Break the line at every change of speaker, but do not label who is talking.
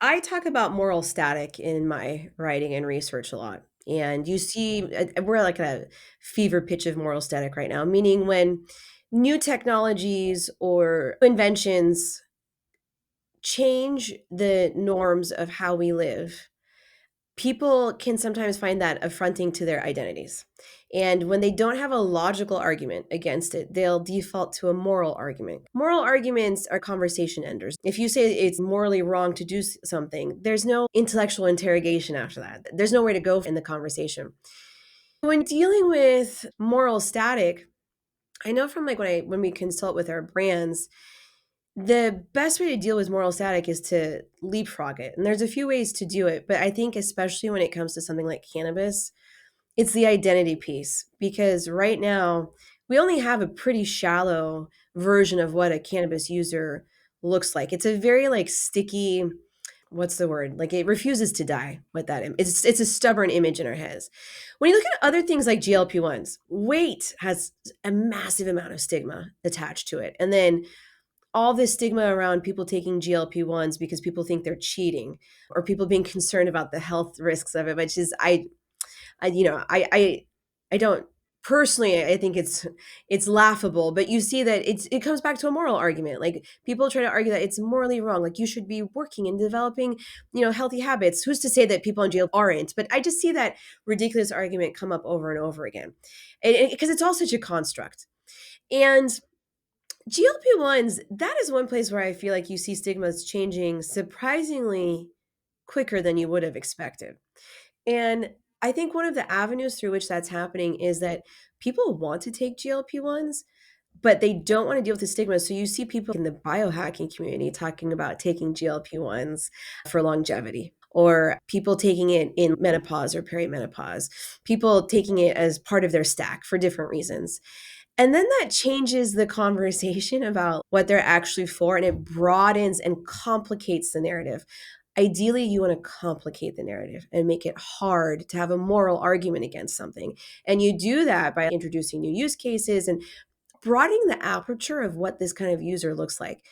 I talk about moral static in my writing and research a lot. And you see, we're like a fever pitch of moral static right now, meaning when new technologies or inventions change the norms of how we live, people can sometimes find that affronting to their identities. And when they don't have a logical argument against it, they'll default to a moral argument. Moral arguments are conversation enders. If you say it's morally wrong to do something, there's no intellectual interrogation after that. There's nowhere to go in the conversation. When dealing with moral static, I know from like when we consult with our brands, the best way to deal with moral static is to leapfrog it. And there's a few ways to do it, but I think especially when it comes to something like cannabis, it's the identity piece because right now we only have a pretty shallow version of what a cannabis user looks like. It's a very like sticky, what's the word? Like it refuses to die with that. It's a stubborn image in our heads. When you look at other things like GLP-1s, weight has a massive amount of stigma attached to it. And then all this stigma around people taking GLP-1s because people think they're cheating or people being concerned about the health risks of it, which is I don't personally I think it's laughable, but you see that it comes back to a moral argument. Like people try to argue that it's morally wrong, like you should be working and developing, healthy habits. Who's to say that people in jail aren't? But I just see that ridiculous argument come up over and over again. Because it's all such a construct. And GLP-1s, that is one place where I feel like you see stigmas changing surprisingly quicker than you would have expected. And I think one of the avenues through which that's happening is that people want to take GLP-1s, but they don't want to deal with the stigma. So you see people in the biohacking community talking about taking GLP-1s for longevity, or people taking it in menopause or perimenopause, people taking it as part of their stack for different reasons. And then that changes the conversation about what they're actually for, and it broadens and complicates the narrative. Ideally, you want to complicate the narrative and make it hard to have a moral argument against something. And you do that by introducing new use cases and broadening the aperture of what this kind of user looks like.